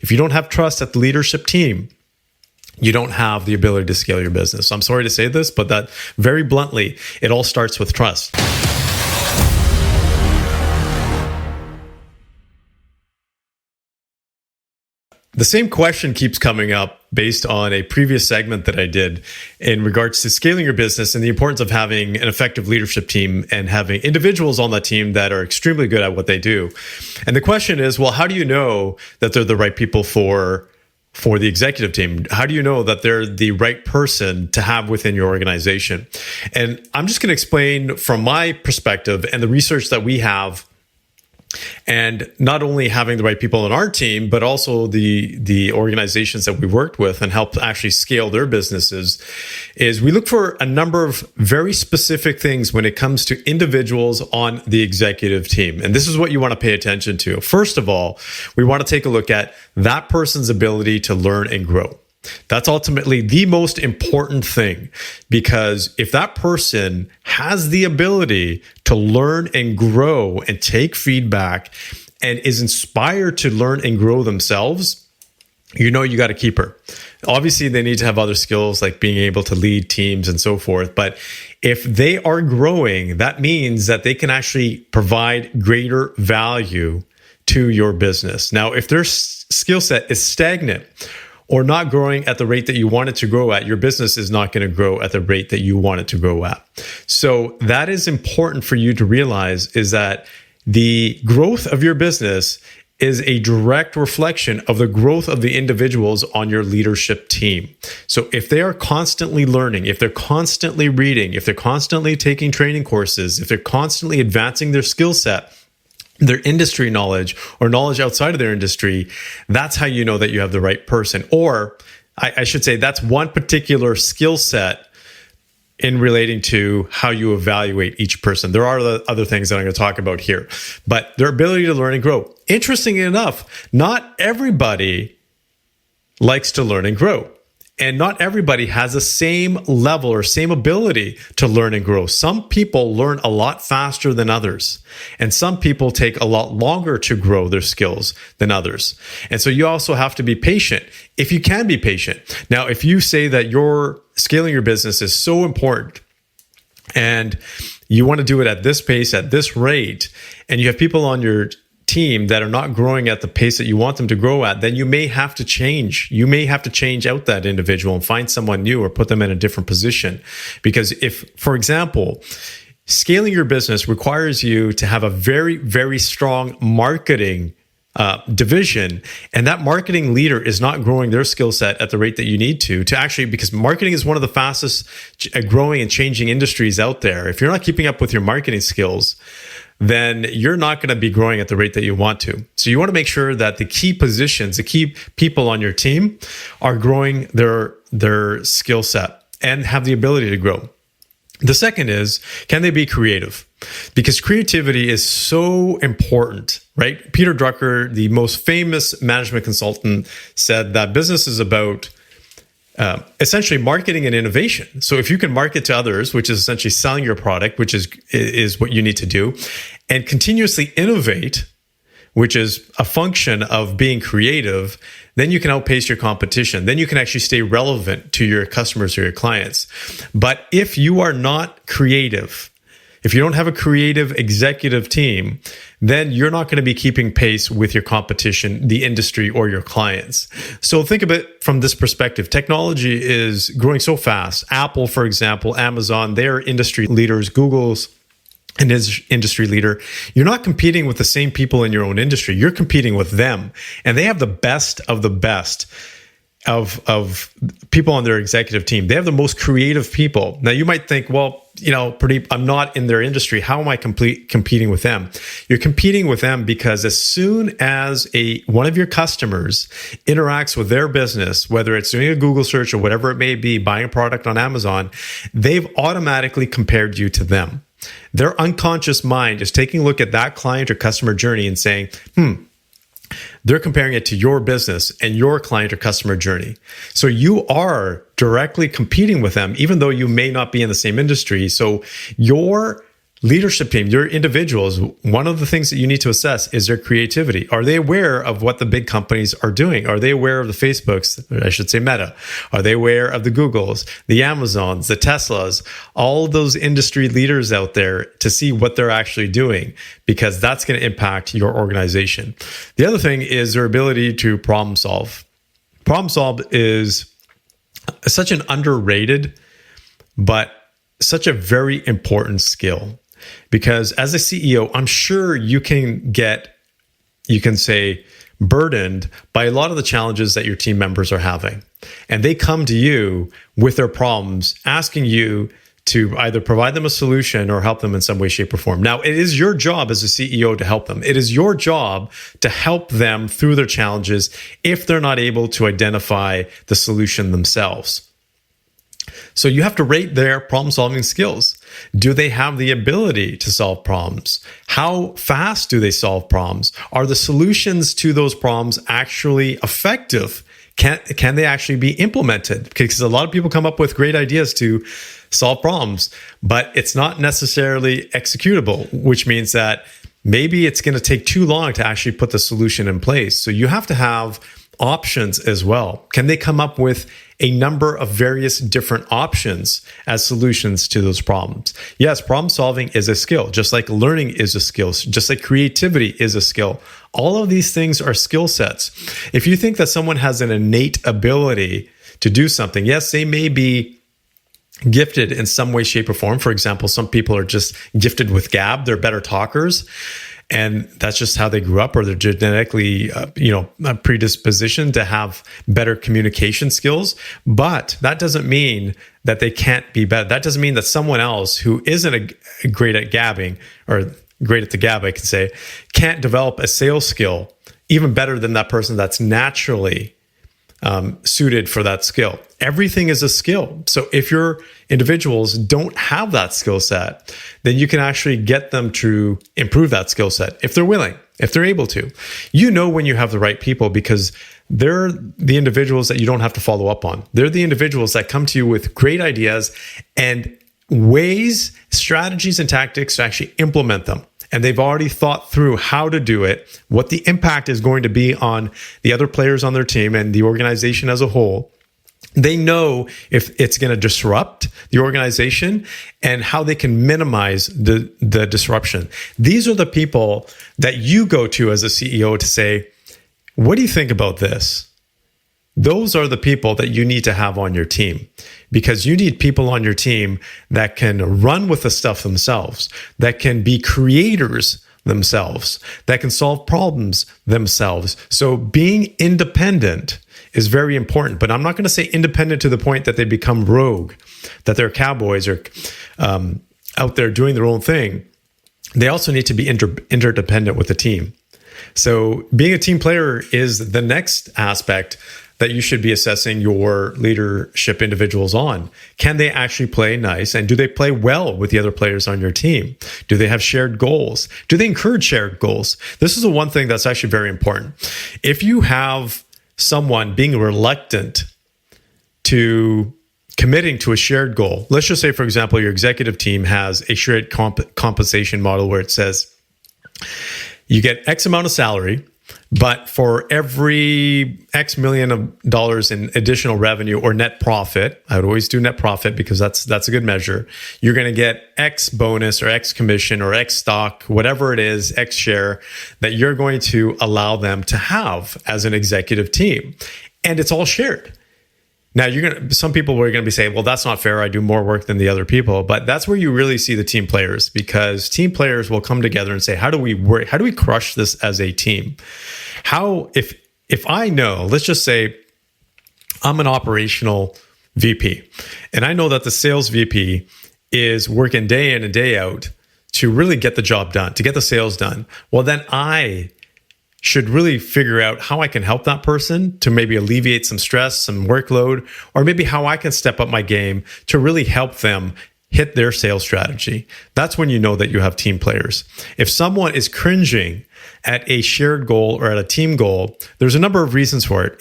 If you don't have trust at the leadership team, you don't have the ability to scale your business. I'm sorry to say this, but that very bluntly, it all starts with trust. The same question keeps coming up based on a previous segment that I did in regards to scaling your business and the importance of having an effective leadership team and having individuals on that team that are extremely good at what they do. And the question is, well, how do you know that they're the right people for the executive team? How do you know that they're the right person to have within your organization? And I'm just going to explain from my perspective and the research that we have. And not only having the right people on our team, but also the organizations that we worked with and helped actually scale their businesses, is we look for a number of very specific things when it comes to individuals on the executive team. And this is what you want to pay attention to. First of all, we want to take a look at that person's ability to learn and grow. That's ultimately the most important thing, because if that person has the ability to learn and grow and take feedback and is inspired to learn and grow themselves, you know you got to keep her. Obviously, they need to have other skills like being able to lead teams and so forth. But if they are growing, that means that they can actually provide greater value to your business. Now, if their skill set is stagnant or not growing at the rate that you want it to grow at, your business is not going to grow at the rate that you want it to grow at. So that is important for you to realize, is that the growth of your business is a direct reflection of the growth of the individuals on your leadership team. So if they are constantly learning, if they're constantly reading, if they're constantly taking training courses, if they're constantly advancing their skill set, their industry knowledge or knowledge outside of their industry, that's how you know that you have the right person. Or I should say that's one particular skill set in relating to how you evaluate each person. There are other things that I'm going to talk about here, but their ability to learn and grow. Interestingly enough, not everybody likes to learn and grow. And not everybody has the same level or same ability to learn and grow. Some people learn a lot faster than others. And some people take a lot longer to grow their skills than others. And so you also have to be patient, if you can be patient. Now, if you say that your scaling your business is so important and you want to do it at this pace, at this rate, and you have people on your team that are not growing at the pace that you want them to grow at, then you may have to change. You may have to change out that individual and find someone new or put them in a different position. Because if, for example, scaling your business requires you to have a very, very strong marketing division, and that marketing leader is not growing their skill set at the rate that you need to actually, because marketing is one of the fastest growing and changing industries out there. If you're not keeping up with your marketing skills, then you're not going to be growing at the rate that you want to. So you want to make sure that the key positions, the key people on your team are growing their skill set and have the ability to grow. The second is, can they be creative? Because creativity is so important, right? Peter Drucker, the most famous management consultant, said that business is about essentially marketing and innovation. So if you can market to others, which is essentially selling your product, which is what you need to do, and continuously innovate, which is a function of being creative, then you can outpace your competition. Then you can actually stay relevant to your customers or your clients. But if you are not creative, if you don't have a creative executive team, then you're not going to be keeping pace with your competition, the industry, or your clients. So think of it from this perspective. Technology is growing so fast. Apple, for example, Amazon, they're industry leaders. Google's an industry leader. You're not competing with the same people in your own industry. You're competing with them. And they have the best of the best of people on their executive team. They have the most creative people. Now, you might think, well, Purdeep, I'm not in their industry. How am I competing with them? You're competing with them because as soon as one of your customers interacts with their business, whether it's doing a Google search or whatever it may be, buying a product on Amazon, they've automatically compared you to them. Their unconscious mind is taking a look at that client or customer journey and saying, they're comparing it to your business and your client or customer journey. So you are directly competing with them, even though you may not be in the same industry. So your leadership team, your individuals, one of the things that you need to assess is their creativity. Are they aware of what the big companies are doing? Are they aware of the Facebooks, or I should say Meta? Are they aware of the Googles, the Amazons, the Teslas, all those industry leaders out there to see what they're actually doing? Because that's going to impact your organization. The other thing is their ability to problem solve. Problem solve is such an underrated, but such a very important skill. Because as a CEO, I'm sure you can say, burdened by a lot of the challenges that your team members are having. And they come to you with their problems, asking you to either provide them a solution or help them in some way, shape, or form. Now, it is your job as a CEO to help them. It is your job to help them through their challenges if they're not able to identify the solution themselves. So you have to rate their problem-solving skills. Do they have the ability to solve problems? How fast do they solve problems? Are the solutions to those problems actually effective? Can they actually be implemented? Because a lot of people come up with great ideas to solve problems, but it's not necessarily executable, which means that maybe it's going to take too long to actually put the solution in place. So you have to have options as well. Can they come up with a number of various different options as solutions to those problems? Yes, problem solving is a skill, just like learning is a skill, just like creativity is a skill. All of these things are skill sets. If you think that someone has an innate ability to do something, yes, they may be gifted in some way, shape, or form. For example, some people are just gifted with gab. They're better talkers. And that's just how they grew up, or they're genetically, predispositioned to have better communication skills. But that doesn't mean that they can't be better. That doesn't mean that someone else who isn't great at gabbing, or great at the gab, I can say, can't develop a sales skill even better than that person that's naturally suited for that skill. Everything is a skill. So if your individuals don't have that skill set, then you can actually get them to improve that skill set if they're willing, if they're able to. You know when you have the right people because they're the individuals that you don't have to follow up on. They're the individuals that come to you with great ideas and ways, strategies, and tactics to actually implement them. And they've already thought through how to do it, what the impact is going to be on the other players on their team and the organization as a whole. They know if it's going to disrupt the organization and how they can minimize the disruption. These are the people that you go to as a CEO to say, what do you think about this? Those are the people that you need to have on your team, because you need people on your team that can run with the stuff themselves, that can be creators themselves, that can solve problems themselves. So being independent is very important, but I'm not going to say independent to the point that they become rogue, that they're cowboys or out there doing their own thing. They also need to be interdependent with the team. So being a team player is the next aspect that you should be assessing your leadership individuals on. Can they actually play nice? And do they play well with the other players on your team? Do they have shared goals? Do they encourage shared goals? This is the one thing that's actually very important. If you have someone being reluctant to committing to a shared goal, let's just say, for example, your executive team has a shared compensation model where it says you get X amount of salary, but for every X million of dollars in additional revenue or net profit, I would always do net profit because that's a good measure. You're going to get X bonus or X commission or X stock, whatever it is, X share that you're going to allow them to have as an executive team. And it's all shared. Now, some people are going to be saying, well, that's not fair. I do more work than the other people. But that's where you really see the team players, because team players will come together and say, how do we work? How do we crush this as a team? How, if I know, let's just say I'm an operational VP, and I know that the sales VP is working day in and day out to really get the job done, to get the sales done. Well, then I should really figure out how I can help that person to maybe alleviate some stress, some workload, or maybe how I can step up my game to really help them hit their sales strategy. That's when you know that you have team players. If someone is cringing at a shared goal or at a team goal, there's a number of reasons for it.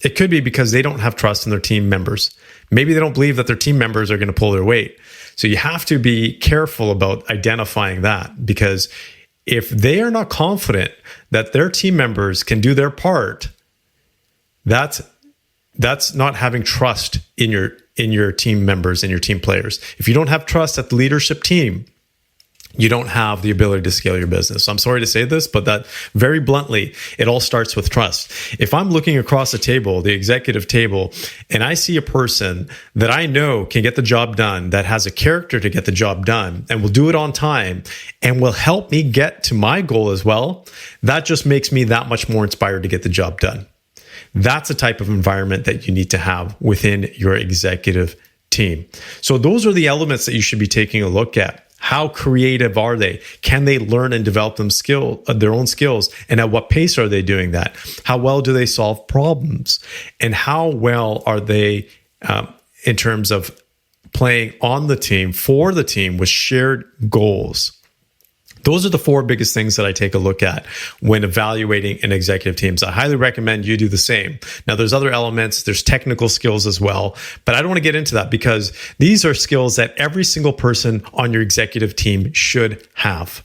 It could be because they don't have trust in their team members. Maybe they don't believe that their team members are going to pull their weight. So you have to be careful about identifying that, because if they are not confident that their team members can do their part, that's not having trust in your team members and your team players. If you don't have trust at the leadership team, you don't have the ability to scale your business. I'm sorry to say this, but that very bluntly, it all starts with trust. If I'm looking across the table, the executive table, and I see a person that I know can get the job done, that has a character to get the job done, and will do it on time, and will help me get to my goal as well, that just makes me that much more inspired to get the job done. That's the type of environment that you need to have within your executive team. So those are the elements that you should be taking a look at. How creative are they? Can they learn and develop their own skills? And at what pace are they doing that? How well do they solve problems? And how well are they in terms of playing on the team, for the team, with shared goals? Those are the 4 biggest things that I take a look at when evaluating an executive team. So I highly recommend you do the same. Now, there's other elements. There's technical skills as well, but I don't want to get into that, because these are skills that every single person on your executive team should have.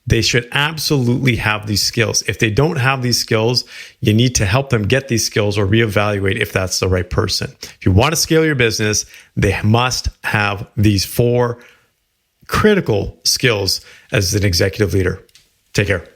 They should absolutely have these skills. If they don't have these skills, you need to help them get these skills or reevaluate if that's the right person. If you want to scale your business, they must have these 4 critical skills as an executive leader. Take care.